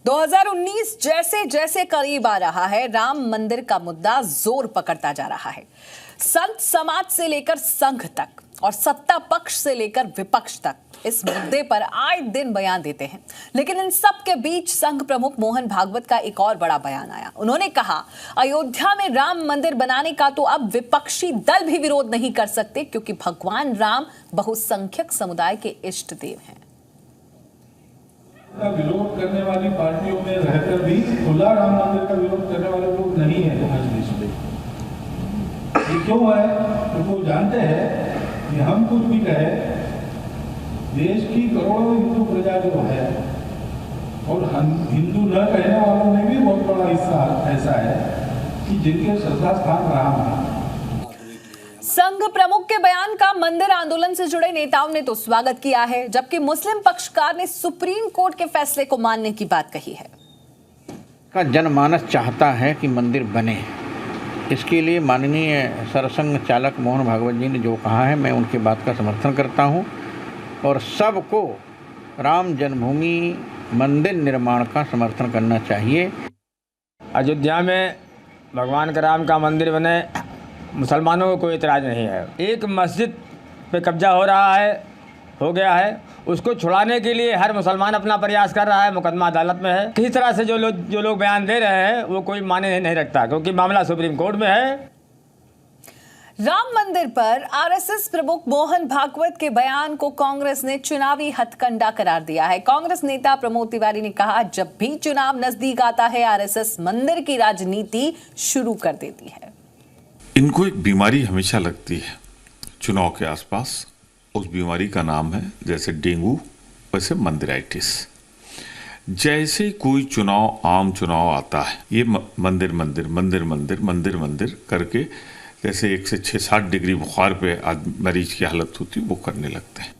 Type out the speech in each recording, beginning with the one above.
2019 जैसे जैसे करीब आ रहा है, राम मंदिर का मुद्दा जोर पकड़ता जा रहा है। संत समाज से लेकर संघ तक और सत्ता पक्ष से लेकर विपक्ष तक इस मुद्दे पर आए दिन बयान देते हैं। लेकिन इन सब के बीच संघ प्रमुख मोहन भागवत का एक और बड़ा बयान आया। उन्होंने कहा, अयोध्या में राम मंदिर बनाने का तो अब विपक्षी दल भी विरोध नहीं कर सकते, क्योंकि भगवान राम बहुसंख्यक समुदाय के इष्ट देव हैं। विरोध करने वाली पार्टियों में रहकर भी खुला राम मंदिर का विरोध करने वाले लोग नहीं है मजलिस में। ये क्यों है? तो वो जानते हैं कि हम कुछ भी कहें, देश की करोड़ों हिंदू प्रजा जो है और हिंदू न कहने वालों में भी बहुत बड़ा हिस्सा ऐसा है कि जिनके श्रद्धा स्थान राम है। संघ प्रमुख के बयान का मंदिर आंदोलन से जुड़े नेताओं ने तो स्वागत किया है, जबकि मुस्लिम पक्षकार ने सुप्रीम कोर्ट के फैसले को मानने की बात कही है। का जनमानस चाहता है कि मंदिर बने। इसके लिए माननीय सरसंघ चालक मोहन भागवत जी ने जो कहा है, मैं उनकी बात का समर्थन करता हूं और सबको राम जन्मभूमि मंदिर निर्माण का समर्थन करना चाहिए। अयोध्या में भगवान का राम का मंदिर बने, मुसलमानों को कोई इतराज़ नहीं है। एक मस्जिद पे कब्जा हो गया है, उसको छुड़ाने के लिए हर मुसलमान अपना प्रयास कर रहा है। मुकदमा अदालत में है। किसी तरह से जो लोग बयान दे रहे हैं वो कोई माने नहीं रखता, क्योंकि मामला सुप्रीम कोर्ट में है। राम मंदिर पर आरएसएस प्रमुख मोहन भागवत के बयान को कांग्रेस ने चुनावी हथकंडा करार दिया है। कांग्रेस नेता प्रमोद तिवारी ने कहा, जब भी चुनाव नजदीक आता है, आरएसएस मंदिर की राजनीति शुरू कर देती है। इनको एक बीमारी हमेशा लगती है चुनाव के आसपास। उस बीमारी का नाम है, जैसे डेंगू वैसे मंदिराइटिस। जैसे कोई चुनाव, आम चुनाव आता है, ये मंदिर मंदिर मंदिर मंदिर मंदिर मंदिर करके जैसे 1 से 6-7 डिग्री बुखार पे मरीज की हालत होती है, वो करने लगते हैं।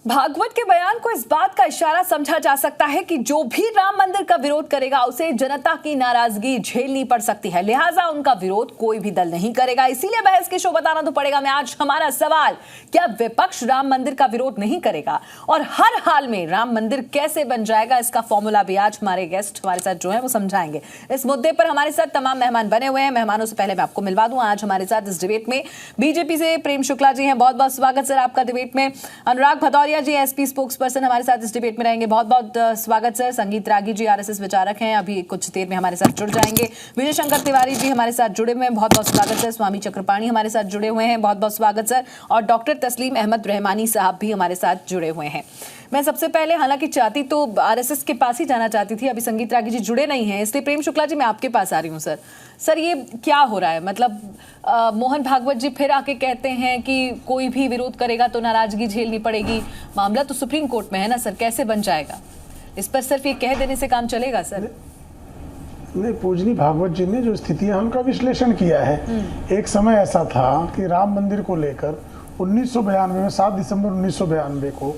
भागवत के बयान को इस बात का इशारा समझा जा सकता है कि जो भी राम मंदिर का विरोध करेगा उसे जनता की नाराजगी झेलनी पड़ सकती है, लिहाजा उनका विरोध कोई भी दल नहीं करेगा। इसीलिए बहस की शो बताना तो पड़ेगा में आज हमारा सवाल, क्या विपक्ष राम मंदिर का विरोध नहीं करेगा और हर हाल में राम मंदिर कैसे बन जाएगा? इसका फॉर्मूला भी आज हमारे गेस्ट हमारे साथ जो है वो समझाएंगे। इस मुद्दे पर हमारे साथ तमाम मेहमान बने हुए हैं। मेहमानों से पहले मैं आपको मिलवा दूं, आज हमारे साथ इस डिबेट में बीजेपी से प्रेम शुक्ला जी हैं, बहुत बहुत स्वागत सर आपका डिबेट में। अनुराग भदौरिया जी एसपी स्पोक्स पर्सन हमारे साथ इस डिबेट में रहेंगे, बहुत बहुत स्वागत सर। संगीत रागी जी आरएसएस विचारक हैं, अभी कुछ देर में हमारे साथ जुड़ जाएंगे। विजय शंकर तिवारी जी हमारे साथ जुड़े हुए हैं, बहुत बहुत स्वागत सर। स्वामी चक्रपाणी हमारे साथ जुड़े हुए हैं, बहुत बहुत स्वागत सर। और डॉक्टर तस्लीम अहमद रहमानी साहब भी हमारे साथ जुड़े हुए हैं। मैं सबसे पहले हालांकि चाहती तो आरएसएस के पास ही जाना चाहती थी, अभी संगीत रागी जी जुड़े नहीं हैं, इसलिए प्रेम शुक्ला जी मैं आपके पास आ रही हूँ। सर ये क्या हो रहा है? मतलब मोहन भागवत जी फिर आके कहते हैं कि कोई भी विरोध करेगा तो नाराजगी झेलनी पड़ेगी। मामला तो सुप्रीम कोर्ट में है ना सर, कैसे बन जाएगा? इस पर सिर्फ ये कह देने से काम चलेगा सर? नहीं, पूजनी भागवत जी ने जो स्थितियां उनका विश्लेषण किया है। एक समय ऐसा था कि राम मंदिर को लेकर 1992 में 7 दिसंबर 1992 को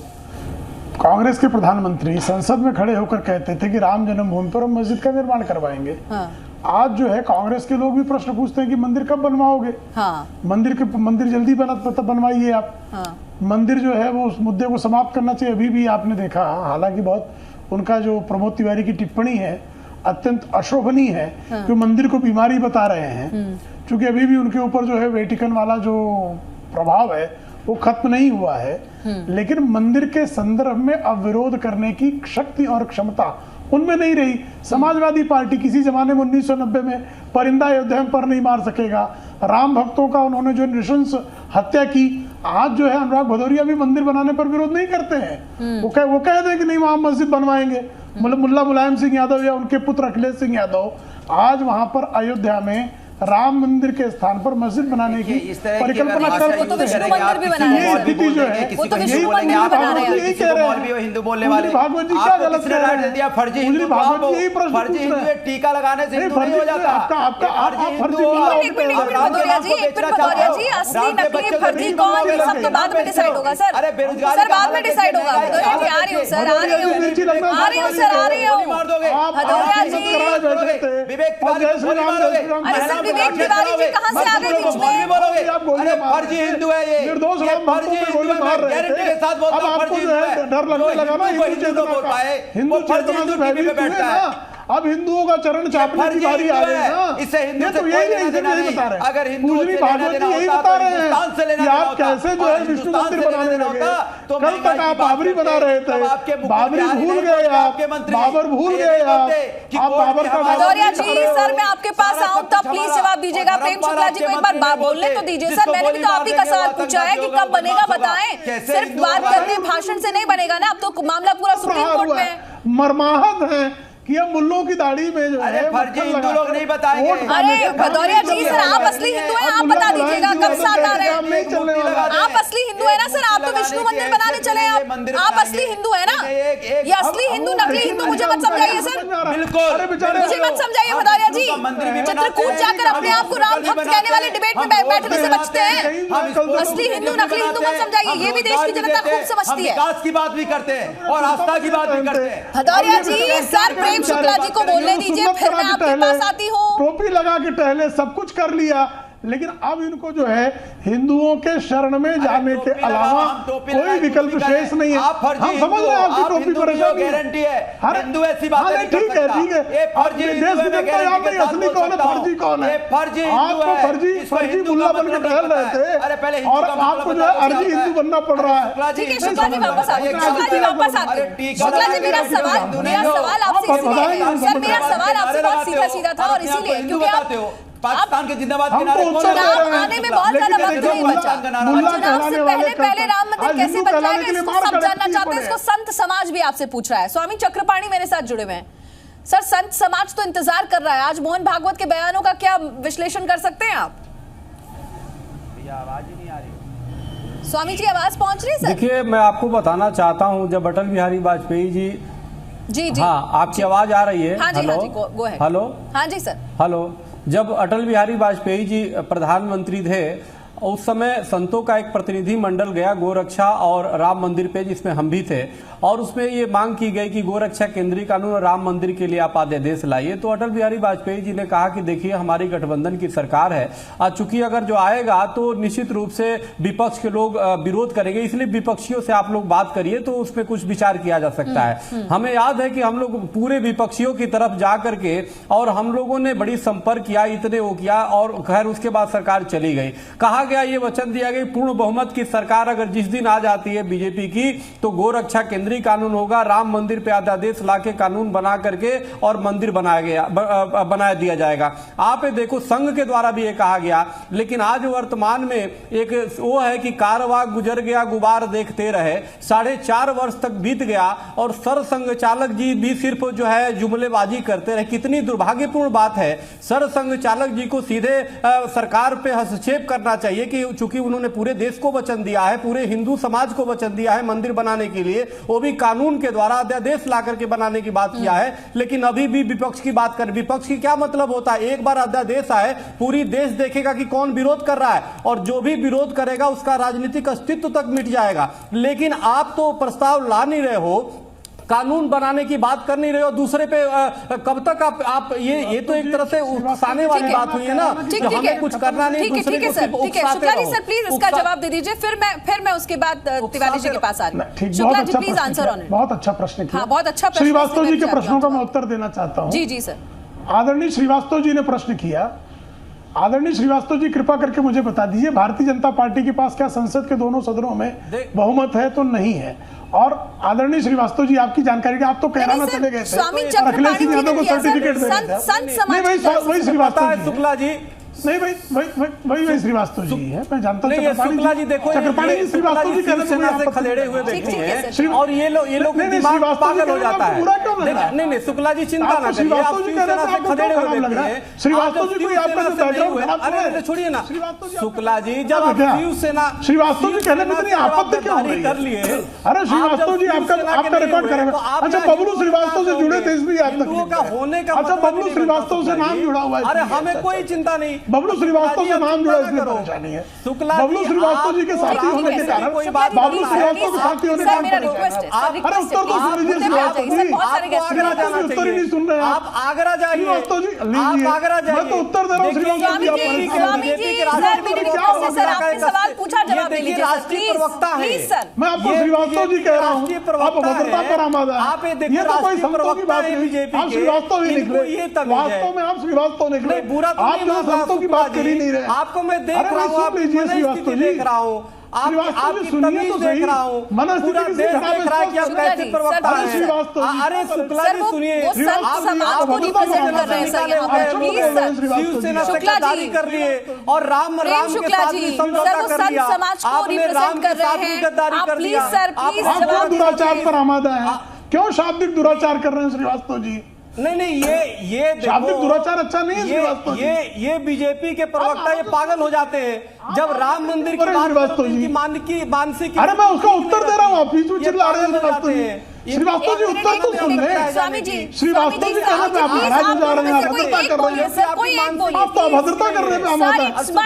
कांग्रेस के प्रधानमंत्री संसद में खड़े होकर कहते थे कि राम जन्मभूमि पर हम मस्जिद का निर्माण करवाएंगे। हाँ। आज जो है कांग्रेस के लोग भी प्रश्न पूछते हैं कि मंदिर कब बनवाओगे? हाँ। मंदिर जल्दी बनवाइए आप। हाँ। मंदिर जो है वो उस मुद्दे को समाप्त करना चाहिए। अभी भी आपने देखा, हालांकि बहुत उनका जो प्रमोद तिवारी की टिप्पणी है अत्यंत अशोभनीय है। हाँ। जो मंदिर को बीमारी बता रहे हैं, क्योंकि अभी भी उनके ऊपर जो है वेटिकन वाला जो प्रभाव है वो खत्म नहीं हुआ है। लेकिन मंदिर के संदर्भ में अविरोध करने की शक्ति और क्षमता उनमें नहीं रही। समाजवादी पार्टी किसी जमाने में 1990 में परिंदा अयोध्या में पर नहीं मार सकेगा। राम भक्तों का उन्होंने जो नृशंस हत्या की, आज जो है अनुराग भदौरिया भी मंदिर बनाने पर विरोध नहीं करते हैं। वो कह दें कि नहीं वहां मस्जिद बनवाएंगे। मुल्ला मुलायम सिंह यादव या उनके पुत्र अखिलेश सिंह यादव आज वहां पर आरोध्या में राम मंदिर के स्थान पर मस्जिद बनाने की परिकल्पना कर रहे हैं। वो तो विष्णु मंदिर भी बना रहे हैं। स्थिति जो है वो तो विष्णु मंदिर भी बना रहे हैं। हिंदू बोलने वाले भागवत जी क्या गलत कह रहे हैं? फर्जी हिंदू टीका लगाने से हिंदू नहीं हो जाता। असली नकली फर्जी कौन, ये सब तो बाद में डिसाइड होगा सर। सर बाद में डिसाइड होगा। आ रही हूँ सर, आ रही हूँ भदौरिया जी। विवेक विवेक तिवारी जी कहाँ से आ गए बीच में? बोलोगे आप गोलियां अरे मार फर्जी रहे हैं। हिंदू है ये निर्दोष ये राम भक्तों फर्जी पे हिंदू गोली है, मार मैं रहे गारंटी थे। के साथ बोलता अब हूँ आपको फर्जी जो हिंदू है है। डर लगने लगा ना हिंदू को हिंदू हिंदू चेतना बोल का। पाए हिंदू वो फर्जी चेतना हिंदू से टीवी पे भयभीत हुए बैठता ना। है। अब हिंदुओं का चरण चापने की फर्जी बारी आ हिंदू गई है। ना। इससे हिंदू ये से तो कोई यही लेना नहीं देना यही नहीं। बता रहे अगर हैं। हिंदुओं पूजनी से लेना भागवत देना जी यही होता बता तो रहे हिंदुस्तान से हैं लेना कि देना आप होता। कैसे जो और है विष्णु हिंदुस्तान मंदिर से लेना बनाने देना लगे। होता तो कल तक आप बाबरी बना रहे थे, बाबरी भूल गए आप, बाबर भूल गए आप बाबर का भदौरिया जी सर मैं आपके पास आऊं तब प्लीज जवाब दीजिएगा। प्रेम शुक्ला जी को एक बार बोलने तो दीजिए। सर मैंने भी तो आप ही का सवाल पूछा है कि कब बनेगा बताएं। सिर्फ बात करके भाषण से नहीं बनेगा ना, अब तो मामला पूरा सुप्रीम कोर्ट में है। मरमाहत है कि हम मुल्लों की दाढ़ी में जो अरे है फर्जी हिंदू लोग नहीं बताएंगे। अरे भदौरिया जी सर आप असली हिंदू हैं, आप बता दीजिएगा कब साथ आ रहे हैं। आप असली हिंदू है ना सर? आप तो विष्णु मंदिर बनाने चले हैं। आप असली हिंदू है ना? ये असली हिंदू नकली हिंदू मुझे मत समझाइए सर, बिल्कुल मुझे मत समझाइए भदौरिया जी। चित्रकूट जाकर अपने आप को राम भक्त कहने वाले डिबेट में बैठने से बचते हैं। असली हिंदू नकली हिंदू मत समझाइए, ये भी देश की जनता खूब समझती है। विकास की बात भी करते हैं और आस्था की बात भी करते हैं। भदौरिया जी सर प्रेम शुक्ला जी को बोलने दीजिए, फिर मैं आपके पास आती हूँ। टोपी लगा के टहले, सब कुछ कर लिया, लेकिन अब इनको जो है हिंदुओं के शरण में जाने के अलावा कोई विकल्प शेष नहीं है। हम समझ रहे हैं आपकी टोपी परेशानी गारंटी है। हिंदू ऐसी बात नहीं ठीक है ठीक है। ये फर्जी देश की जनता यहाँ पे असली कौन है फर्जी कौन है? फर्जी आपको फर्जी मुल्ला बन के टहल रहे थे और आपको जो है अर्जी हिंदू बनना पड़ रहा है। ठीक है शुक्ला जी वापस आते हैं। शुक्ला जी वापस आते हैं। शुक्ला जी मेरा सवाल आपसे इसलिए है सर, मेरा सवाल आपसे बहुत सीधा सीधा था और इसीलिए क्योंकि आप पाकिस्तान के जिंदाबाद के हम नारे तो कौन उत्तर लगा दे रहा रहे है? आने में बहुत ज्यादा वक्त नहीं बचा। मुल्ला चुनाव से कहलाने वाले पहले राम मंदिर आज कैसे हिंदू बन कहलाने जाएगा के लिए इसको मार सब खड़कती जानना चाहते हैं। पड़े। इसको संत समाज भी आपसे पूछ रहा है। स्वामी चक्रपाणी मेरे साथ जुड़े हुए हैं। सर संत समाज तो इंतजार कर रहा है, आज मोहन भागवत के बयानों का क्या विश्लेषण कर सकते हैं आप? आवाज ही नहीं आ रही। स्वामी जी आवाज पहुंच रही है सर? देखिए मैं आपको बताना चाहता हूं, जब अटल बिहारी वाजपेयी जी जी जी हाँ आपकी आवाज आ रही है? हाँ जी, हेलो हाँ जी, गो है। हेलो हाँ जी सर। हेलो। जब अटल बिहारी वाजपेयी जी प्रधानमंत्री थे उस समय संतों का एक प्रतिनिधि मंडल गया गोरक्षा और राम मंदिर पे, जिसमें हम भी थे, और उसमें ये मांग की गई कि गोरक्षा केंद्रीय कानून और राम मंदिर के लिए आप अध्यादेश लाइए। तो अटल बिहारी वाजपेयी जी ने कहा कि देखिए हमारी गठबंधन की सरकार है, चूंकि अगर जो आएगा तो निश्चित रूप से विपक्ष के लोग विरोध करेंगे, इसलिए विपक्षियों से आप लोग बात करिए तो उसमें कुछ विचार किया जा सकता है। हमें याद है कि हम लोग पूरे विपक्षियों की तरफ जा करके और हम लोगों ने बड़ी संपर्क किया, इतने वो किया, और खैर उसके बाद सरकार चली गई। कहा गया, ये वचन दिया गया, पूर्ण बहुमत की सरकार अगर जिस दिन आ जाती है बीजेपी की तो गोरक्षा केंद्रीय कानून होगा, राम मंदिर पे अध्यादेश लाके कानून बना करके और मंदिर बना दिया जाएगा। आप ये देखो संघ के द्वारा भी ये कहा गया, लेकिन आज वर्तमान में एक वो है कि कारवां गुजर गया गुबार देखते रहे, 4.5 वर्ष तक बीत गया और सरसंघ चालक जी भी सिर्फ जो है जुमलेबाजी करते रहे। कितनी दुर्भाग्यपूर्ण बात है। सरसंघ चालक जी को सीधे सरकार पे हस्तक्षेप करना चाहिए कि चूंकि उन्होंने पूरे देश को वचन दिया है, पूरे हिंदू समाज को वचन दिया है मंदिर बनाने के लिए, वो भी कानून के द्वारा अध्यादेश ला करके बनाने की बात किया है, लेकिन अभी भी विपक्ष की बात कर। विपक्ष की क्या मतलब होता है? एक बार अध्यादेश आए पूरी देश देखेगा कि कौन विरोध कर रहा है और जो भी विरोध करेगा उसका राजनीतिक अस्तित्व तक मिट जाएगा। लेकिन आप तो प्रस्ताव ला नहीं रहे हो, कानून बनाने की बात कर नहीं रहे हो, दूसरे पे कब तक आप ये तो एक तरह से उकसाने वाली बात हुई है ना, जो हमें कुछ करना नहीं, दूसरे को सिर्फ उकसाते शुक्ला जी सर प्लीज इसका जवाब दे दीजिए, फिर मैं उसके बाद तिवारी जी के पास आ रही हूँ। Shukla ji please answer on it. बहुत अच्छा प्रश्न किया। हाँ, बहुत अच्छा प्रश्न। श्रीवास्तव जी के प्रश्नों का मैं उत्तर देना चाहता हूँ। जी जी सर। आदरणीय श्रीवास्तव जी ने प्रश्न किया। आदरणीय श्रीवास्तव जी कृपा करके मुझे बता दीजिए, भारतीय जनता पार्टी के पास क्या संसद के दोनों सदनों में बहुमत है? तो नहीं है। और आदरणीय श्रीवास्तव जी आपकी जानकारी, आप तो कैराना चले गए थे, अखिलेश यादव को सर्टिफिकेट दे रहे थे। वही श्रीवास्तव जी, शुक्ला जी नहीं वही श्रीवास्तव जी है, मैं जानता हूं। शुक्ला जी देखो, चक्रपाणी जी श्रीवास्तव जी शिवसेना से खदेड़े हुए व्यक्ति हैं और ये लोग दिमाग पागल हो जाता है। नहीं शुक्ला जी चिंता ना करिए, आप शिवसेना से खदेड़े हुए व्यक्ति हैं। श्रीवास्तव जी कोई आपका जो बैकग्राउंड खराब कर रहे हैं, अरे छोड़िए ना शुक्ला जी, जब आप शिवसेना श्रीवास्तव जी कहने में इतनी आपत्ति क्यों हो रही कर लिए? अरे श्रीवास्तव जी आपका रिकॉर्ड करेंगे। अच्छा बबलू श्रीवास्तव से जुड़े थे इसलिए आप तक होने का अच्छा बबलू श्रीवास्तव से नाम जुड़ा हुआ है। अरे हमें कोई चिंता नहीं, बबलू श्रीवास्तव से नाम जुड़ा इसलिए परेशानी है। बबलू श्रीवास्तव जी के साथी होने के कारण, बबलू श्रीवास्तव के साथी होने के कारण अरे उत्तर तो सुन लीजिए श्रीवास्तव जी, उत्तर ही नहीं सुन रहे हैं आप आगरा जाइए, श्रीवास्तव जी लीजिए, आगरा जाइए, मैं तो उत्तर दे रहा हूँ श्रीवास्तव जी, आप स्वामी जी, सर मेरी रिक्वेस्ट है सर, आपने सवाल पूछा, जवाब दे लीजिए सर, प्लीज सर। मैं आपको श्रीवास्तव जी कह रहा हूँ, आप अभद्रता पर आमादा है। ये तो कोई संतों की बात नहीं, आप श्रीवास्तव ही निकले, वास्तव में आप श्रीवास्तव निकले, आप जो संतों की बात कर ही नहीं रहे। आपको मैं देख रहा हूँ, सुन लीजिए श्रीवास्तव जी, देख रहा हूँ, श्रीवास्तव जी सुनिए तो सही, मनस्थिति किसी खराब है कि आप कैसे प्रवक्ता हैं। श्रीवास्तव जी, अरे शुक्ला जी सुनिए, आप समाज को रिप्रेजेंट कर रहे हैं सर यहाँ पे, प्लीज सर। शिवसेना से गद्दारी कर लिए और राम के साथ भी समझौता कर लिया, समाज को आपने राम रिप्रेजेंट के कर साथ रहे भी हैं, गद्दारी आप कर प्लीज लिया। सर, प्लीज आप क्यों दुराचार पर आमादा है, क्यों शाब्दिक दुराचार कर रहे हैं श्रीवास्तव जी? नहीं ये शाब्दिक दुराचार अच्छा नहीं है श्रीवास्तव जी। ये बीजेपी के प्रवक्ता ये पागल हो जाते हैं जब राम मंदिर की बात श्रीवास्तव जी की मानसिक। अरे मैं उसका उत्तर दे रहा हूँ, आप बीच में चिल्ला रहे हैं श्रीवास्तव जी। श्रीवास्तव जी उत्तर तो सुन रहे, स्वामी जी, श्रीवास्तव जी कहने पे आप नाराज हो जा रहे हैं, अभद्रता कर रहे हैं, आप तो अभद्रता कर रहे हैं,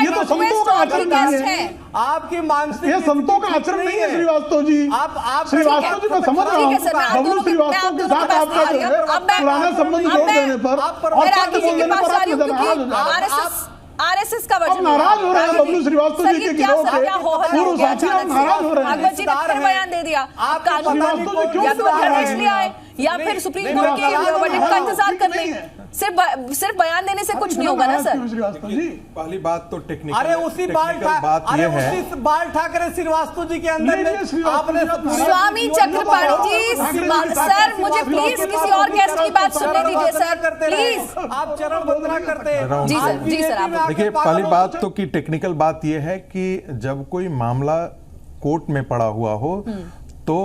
ये तो संतों का आचरण नहीं है, आपकी मानसिक, ये संतों का आचरण नहीं है श्रीवास्तव जी। आप श्रीवास्तव जी मैं समझ रहा हूँ, बबलू श्रीवास्तव के साथ आपका जो है पुराना संबंध जोड़ देने पर और सत्य बोलने पर आप नाराज हो जा रहे हैं, आरएसएस का अब नाराज हो रहे हैं बबलू श्रीवास्तव जी के गिरोह के पूर्व साथी, अब नाराज हो रहे हैं। भागवत जी ने फिर बयान दे दिया, आप कानून या तो अध्यादेश ले आए या फिर सुप्रीम कोर्ट के वर्डिक्ट का इंतजार कर लें। सिर्फ बयान देने से कुछ नहीं होगा ना सर। श्रीवास्तव जी पहली बात तो टेक्निकल, अरे उसी बाल ठाकरे श्रीवास्तव जी के अंदर आपने स्वामी चक्रपाणी जी, सर मुझे प्लीज किसी और गेस्ट की बात सुनने दीजिए सर, प्लीज। आप चरण वंदना करते हैं। जी सर आप देखिए, पहली बात तो की टेक्निकल बात यह है कि जब कोई मामला कोर्ट में पड़ा हुआ हो तो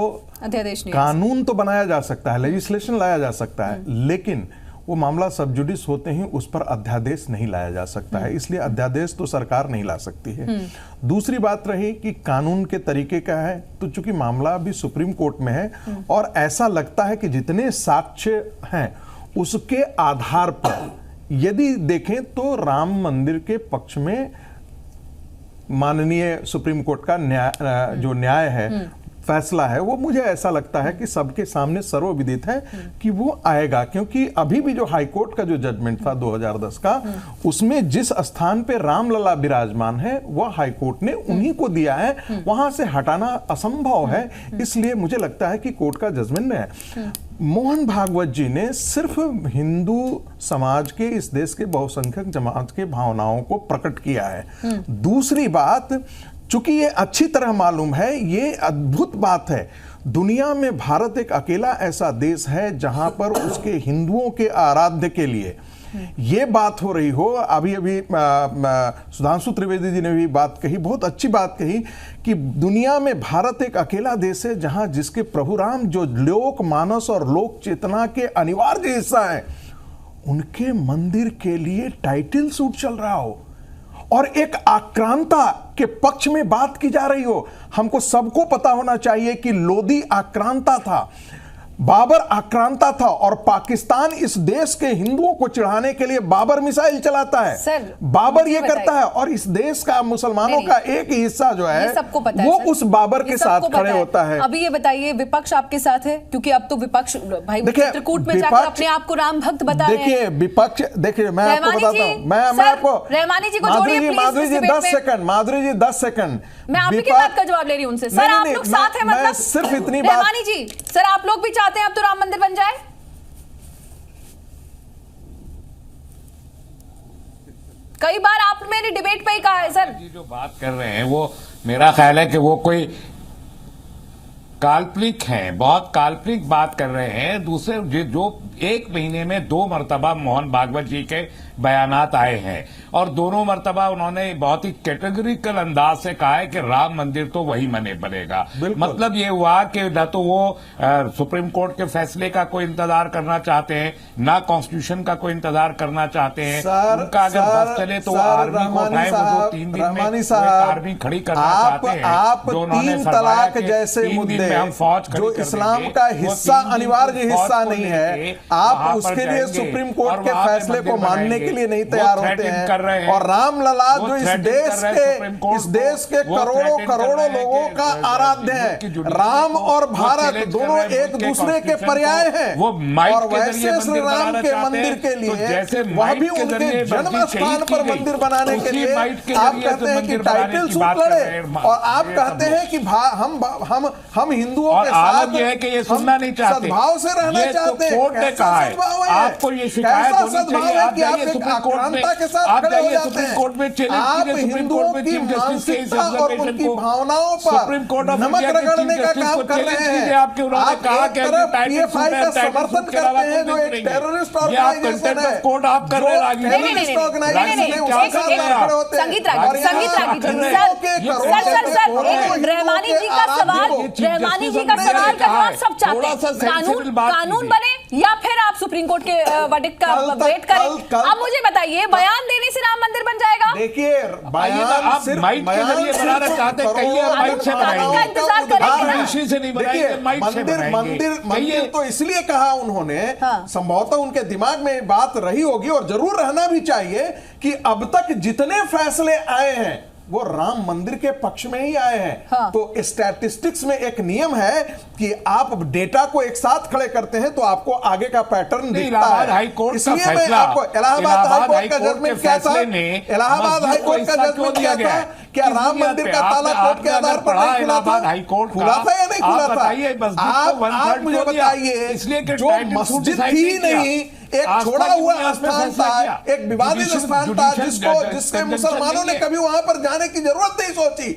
अध्यादेश कानून तो बनाया जा सकता है, लेजिस्लेशन लाया जा सकता है, लेकिन वो मामला सब जुडिस होते ही उस पर अध्यादेश नहीं लाया जा सकता है, इसलिए अध्यादेश तो सरकार नहीं ला सकती है। दूसरी बात रही कि कानून के तरीके का है, तो चूंकि मामला अभी सुप्रीम कोर्ट में है और ऐसा लगता है कि जितने साक्ष्य हैं उसके आधार पर यदि देखें तो राम मंदिर के पक्ष में माननीय सुप्रीम कोर्ट का न्याय है, फैसला है, वो मुझे ऐसा लगता है कि सबके सामने सर्वविदित है कि वो आएगा, क्योंकि अभी भी जो हाई कोर्ट का जो जजमेंट था 2010 का, उसमें जिस स्थान पे रामलला विराजमान है वह हाई कोर्ट ने उन्हीं को दिया है, वहां से हटाना असंभव है, इसलिए मुझे लगता है कि कोर्ट का जजमेंट है। मोहन भागवत जी ने सिर्फ हिंदू समाज के, इस देश के बहुसंख्यक समाज के भावनाओं को प्रकट किया है। दूसरी बात, चूंकि ये अच्छी तरह मालूम है, ये अद्भुत बात है, दुनिया में भारत एक अकेला ऐसा देश है जहां पर उसके हिंदुओं के आराध्य के लिए ये बात हो रही हो। अभी सुधांशु त्रिवेदी जी ने भी बात कही, बहुत अच्छी बात कही कि दुनिया में भारत एक अकेला देश है जहां जिसके प्रभु राम जो लोक मानस और लोक चेतना के अनिवार्य हिस्सा है, उनके मंदिर के लिए टाइटल सूट चल रहा हो और एक आक्रांता के पक्ष में बात की जा रही हो। हमको सबको पता होना चाहिए कि लोदी आक्रांता था, बाबर आक्रांता था, और पाकिस्तान इस देश के हिंदुओं को चिढ़ाने के लिए बाबर मिसाइल चलाता है, सर, बाबर ये करता है, और इस देश का मुसलमानों का एक हिस्सा जो है सबको पता है, वो सर, उस बाबर के साथ खड़े होता है। अभी ये बताइए, विपक्ष आपके साथ है? क्योंकि अब तो विपक्ष भाई चित्रकूट में जाकर अपने आप को राम भक्त बता रहे हैं। देखिए विपक्ष, देखिए मैं आपको बताता हूं, मैं आपको रहमानी जी को जोड़िए please. Madhuri ji 10 second, Madhuri ji 10 second, मैं आपकी बात का जवाब ले रही हूं उनसे। सर आप लोग साथ हैं, मतलब सिर्फ इतनी बात, रहमानी जी सर आप लोग भी चाहते हैं अब तो राम मंदिर बन जाए? कई बार आप मेरी डिबेट पे ही कहा है सर। जो बात कर रहे हैं वो मेरा ख्याल है कि वो कोई काल्पनिक हैं, बहुत काल्पनिक बात कर रहे हैं। दूसरे जो 1 महीने में 2 मरतबा मोहन भागवत जी के बयानात आए हैं और दोनों मरतबा उन्होंने बहुत ही कैटेगरिकल अंदाज से कहा है कि राम मंदिर तो वही बनेगा। मतलब ये हुआ कि न तो वो सुप्रीम कोर्ट के फैसले का कोई इंतजार करना चाहते हैं, ना कॉन्स्टिट्यूशन का कोई इंतजार करना चाहते हैं। उनका अगर बस चले तो आर्मी को उठाए, वो 3 दिन में आर्मी खड़ी करना चाहते हैं। आप 3 तलाक जैसे मुद्दे से में हम फौज खड़ी जो कर इस्लाम देंगे, का वो हिस्सा 3 दिन अनिवार्य फौज हिस्सा को नहीं लेके है, वहां आप पर उसके लिए जाएंगे सुप्रीम और कोर्ट के वहां पे फैसले को मंदिर मानने बनाएंगे। के लिए नहीं वो तैयार होते threatening कर रहे हैं। हैं। और राम लला वो जो इस threatening देश कर रहे हैं सुप्रीम कोर्ट के को, करोड़ों threatening कर करोड़ों रहे हैं लोगों कि का आराध्य है। जुडिशरी राम को और वो भारत challenge कर दोनों रहे हैं एक मुल्क के दूसरे के constitution पर्याय को। हैं। वो माइट और के जरिए वैसे श्री मंदिर राम बनाना के चाहते मंदिर हैं, के तो लिए जैसे वह माइट भी के उनके जरिए जन्म बस्ती स्थान शहीद पर की गई, मंदिर बनाने के उसी लिए माइट के आप जरिए कहते हैं कि मंदिर बनाने टाइटल की सूट बात कर लड़े, रहे हैं। और आप ये कहते सब हैं कि हम हिंदुओं और के आलम साथ यह है कि ये सुनना नहीं चाहते, सद्भाव से रहना ये तो चाहते हैं। कोर्ट ने कैसा कहा है, सद्भाव है? आपको ये शिकायत कैसा होनी सद्भाव चाहिए, है आप कि आप जाइए एक सुप्रीम कोर्ट में, आक्रांता के साथ आप खड़े हो जाइए जाते सुप्रीम हैं। कोर्ट में चैलेंज आप कीजिए सुप्रीम हिंदुओं कोर्ट में की चीफ जस्टिस के इस मानसिकता और ऑब्जर्वेशन उनकी को, भावनाओं सुप्रीम कोर्ट पर ऑफ नमक इंडिया के रगड़ने चीफ का जस्टिस काम को कर रहे चैलेंज हैं। कीजिए। आपके उन्होंने आप कहा एक कि तरफ टाइटल PFI का समर्थन करते हैं जो एक टेररिस्ट ऑर्गेनाइजेशन है, कोर्ट आप कर रहे हैं रागी, टेररिस्ट ऑर्गेनाइजेशन है, उसके साथ खड़े होते हैं। संगीत रागी, और यहाँ संगीत रागी जी, हिंदुओं के सर एक रहमानी जी का सवाल, रहमानी जी का सवाल का जवाब सब चाहते हैं। कानून बने या फिर आप सुप्रीम कोर्ट के वर्डिक्ट का वेट करें। अब मुझे बताइए, बयान देने से राम मंदिर बन जाएगा? देखिए बयान आप सिर्फ माइट के जरिए बनाना चाहते हैं, कहिए आप माइट से कानून का इंतजार करेंगे ना? इसी से नहीं बनाएंगे, माइट से बनाएंगे। मंदिर तो इसलिए कहा उन्होंने, हाँ। संभवतः उनके दिमाग में ये बात रही होगी और जरूर रहना भी चाहिए कि अब तक जितने फैसले आए हैं वो राम मंदिर के पक्ष में ही आए हैं। हाँ। तो स्टैटिस्टिक्स में एक नियम है कि आप डेटा को एक साथ खड़े करते हैं तो आपको आगे का पैटर्न दिखता इलाहाबाद है। हाई कोर्ट का इसलिए मैं फैसला, आपको इलाहाबाद हाई कोर्ट का के जजमेंट क्या था? फैसले में इलाहाबाद हाई मस्जिद को कोर्ट का हिस्सा क्यों जजमेंट दिया क्या गया था? है? क्या किस राम बुनियाद मंदिर पे? का ताला आपने कोर्ट के आधार पर पढ़ा नहीं खुला था? इलाहाबाद हाई कोर्ट का? खुला था या नहीं खुला आप था? बताइए, मस्जिद को आप मुझे बताइए, इसलिए कि जो टाइटल सूट मस्जिद डिसाइड थी नहीं किया। नहीं, एक आस्था छोड़ा की हुआ बुनियाद पे स्थान फैसला था, किया। एक विवादित जुडिशियल- स्थान था जुडिशियल जिसके कंजम्पशन मुसलमानों नहीं ने है। कभी वहां पर जाने की जरूरत नहीं सोची।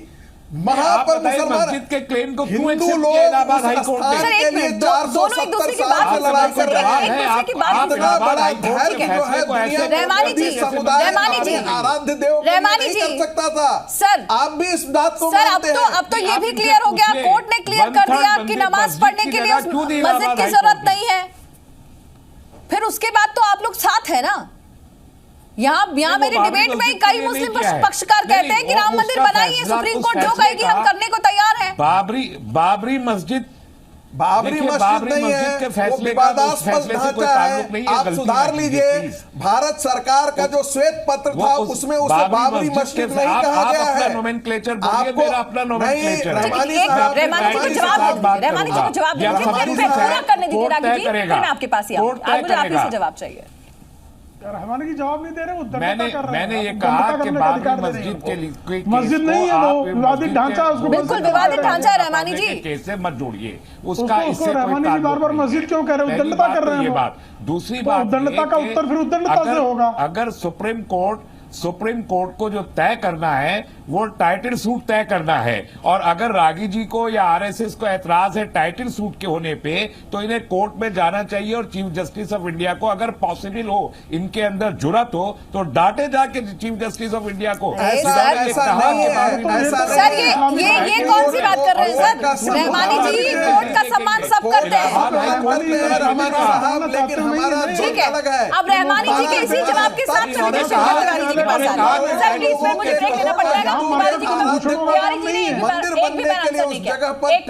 वहां आप पर बताइए, मुसलमान मस्जिद के क्लेम को क्यों हिंदू एक्सेप्ट लोग किया इलाहाबाद उस हाई कोर्ट ने? स्थान सर, के एक लिए मिनट, दोनों एक दूसरे की 470 बात साल से नहीं लड़ाई कर कर रहे रहे हैं। हैं। एक दूसरे की बात नहीं इतना कर रहे बड़ा हैं। धर्म ठीक है। जो है दुनिया में रहमानी कोई जी, भी समुदाय रहमानी जी, अपने आराध्य देव के लिए रहमानी नहीं जी, कर सकता था। सर, आप भी इस बात को सर मानते हैं। अब तो ये भी क्लियर हो गया, कोर्ट ने क्लियर कर दिया कि नमाज पढ़ने के लिए उस मस्जिद की जरूरत नहीं है। फिर उसके बाद तो आप लोग साथ है ना? यहाँ मेरी डिबेट में कई मुस्लिम पक्षकार कहते हैं कि राम मंदिर बनाइए, सुप्रीम कोर्ट जो कहेगी हम करने को तैयार हैं। बाबरी मस्जिद बाबरी मस्जिद नहीं है, वो विवादास्पद ढांचा है। आप सुधार लीजिए। भारत सरकार का जो श्वेत पत्र था उसमें उसे बाबरी मस्जिद नहीं कहा गया है। नोमेनक्लेचर आपको अपना नहीं, नोमेनक्लेचर रहमानी साहब, रहमानी जी को जवाब दीजिए, रहमानी जी को जवाब दीजिए, फिर पूरा करने दीजिए रागी जी, फिर मैं आपके पास ही आऊँ। आज मुझे आप ही से जवाब चाहिए। रहमानी जी जवाब नहीं दे रहे, वो दंडता कर रहे हैं। मैंने ये दंडता कहा कि करने का अधिकार बाबरी दे रहे हैं मस्जिद के उनको। लिए मस्जिद नहीं है वो, विवादित ढांचा है, उसको बिल्कुल विवादित ढांचा है रहमानी जी। केस से मत जोड़िए उसको रहमानी जी बार बार मस्जिद क्यों कह रहे हैं? उद्दंडता कर रहे हैं ये वो। बात। दूसरी तो बात उद्दंडता का उत्तर फिर उद्दंडता से होगा। अगर सुप्रीम कोर्ट को जो तय करना है वो टाइटल सूट तय करना है, और अगर रागी जी को या आरएसएस को एतराज है टाइटल सूट के होने पे, तो इन्हें कोर्ट में जाना चाहिए और चीफ जस्टिस ऑफ इंडिया को, अगर पॉसिबल हो, इनके अंदर जुर्रत हो, तो डांटे जाके चीफ जस्टिस ऑफ इंडिया को। सर ये कौन सी बात कर रहे हैं सर? रहमानी जी, कोर्ट का सम्मान सब करते हैं। ठीक है, अब रहमानी जी के इसी जवाब के साथ तिवारी जी के पास आ रहे हैं। सर प्लीज, मैं मुझे ब्रेक लेना पड़ जाएगा। तिवारी जी को, तिवारी जी ने एक भी बार आंसर नहीं किया।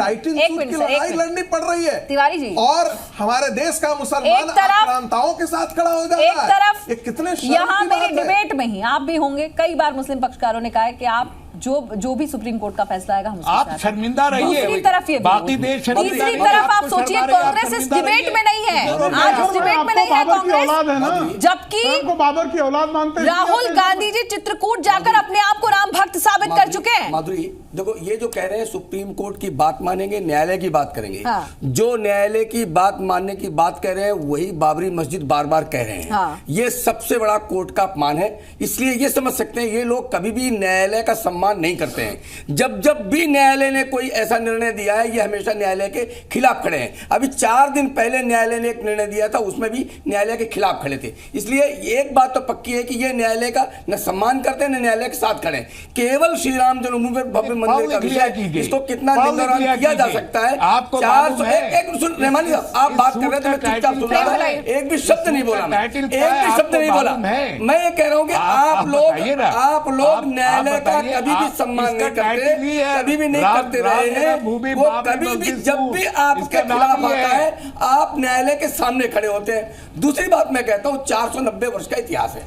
एक मिनट सर, लड़नी पड़ रही है तिवारी जी, और हमारे देश का मुसलमान आक्रांताओं के साथ खड़ा हो जाता है। एक तरफ ये कितने यहाँ मेरी डिबेट में ही आप भी होंगे, कई बार मुस्लिम पक्षकारों ने कहा है कि आप जो भी सुप्रीम कोर्ट का फैसला आएगा हम आप शर्मिंदा रहिए। दूसरी तरफ ये बाकी देश शर्मिंदा तीसरी रहिए। तरफ आप सोचिए, कांग्रेस इस डिबेट में नहीं है, आज इस डिबेट में नहीं है कांग्रेस, जबकि बाबर की औलाद मानते हैं। राहुल गांधी जी चित्रकूट जाकर अपने आप को राम भक्त साबित कर चुके हैं। माधुरी देखो, ये जो कह रहे हैं सुप्रीम कोर्ट की बात मानेंगे, न्यायालय की बात करेंगे। हाँ। जो न्यायालय की बात मानने की बात कह रहे हैं वही बाबरी मस्जिद बार बार कह रहे हैं। हाँ। ये सबसे बड़ा कोर्ट का अपमान है। इसलिए ये समझ सकते हैं ये लोग कभी भी न्यायालय का सम्मान नहीं करते हैं। जब भी न्यायालय ने कोई ऐसा निर्णय दिया है, ये हमेशा न्यायालय के खिलाफ खड़े हैं। अभी 4 दिन पहले न्यायालय ने एक निर्णय दिया था, उसमें भी न्यायालय के खिलाफ खड़े थे। इसलिए एक बात तो पक्की है कि ये न्यायालय का न सम्मान करते हैं न न्यायालय के साथ खड़े हैं। केवल श्री राम जन्मभूमि भव्य मंदिर का विषय, इसको कितना निंदारान किया जा सकता है? आपको 400 एक सुन रहमानी साहब, आप बात कर रहे थे, मैं चुपचाप सुन रहा था, एक भी शब्द नहीं बोला, मैं एक भी शब्द नहीं बोला। मैं ये कह रहा हूं कि आप लोग न्यायालय का कभी कभी भी सम्मान नहीं करते, कभी भी नहीं करते रहे हैं। वो कभी भी जब भी आपके खिलाफ आता है आप न्यायालय के सामने खड़े होते हैं। दूसरी बात मैं कहता हूँ 490 वर्ष का इतिहास है।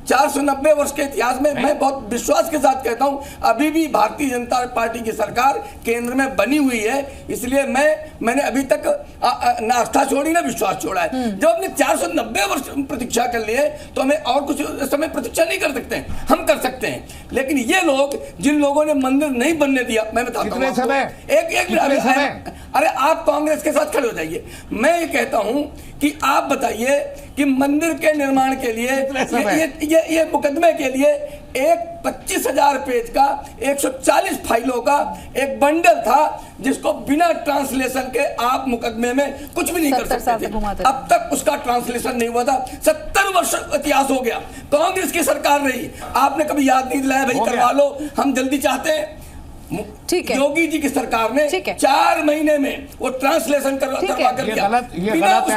490 वर्ष के इतिहास में मैं बहुत विश्वास के साथ कहता हूँ अभी भी भारतीय जनता पार्टी की सरकार केंद्र में बनी हुई है। इसलिए मैंने अभी तक ना आस्था छोड़ी ना विश्वास छोड़ा है। जब हमने 490 वर्ष प्रतीक्षा कर लिए तो हमें और कुछ समय प्रतीक्षा नहीं कर सकते, हम कर सकते हैं। लेकिन ये लोग जिन लोगों ने मंदिर नहीं बनने दिया, मैं बताता हूं एक अरे आप कांग्रेस के साथ खड़े हो जाइए। मैं ये कहता हूं कि आप बताइए कि मंदिर के निर्माण के लिए ये मुकदमे के लिए एक 25,000 पेज का 140 फाइलों का एक बंडल था जिसको बिना ट्रांसलेशन के आप मुकदमे में कुछ भी नहीं कर सकते थे। अब तक उसका ट्रांसलेशन नहीं हुआ था। 70 वर्ष इतिहास हो गया, कांग्रेस की सरकार रही, आपने कभी याद नहीं दिलाया भाई करवा लो, हम जल्दी चाहते हैं। ठीक है, योगी जी की सरकार ने 4 महीने में वो ट्रांसलेशन करवा कर दिया। ये गलत है।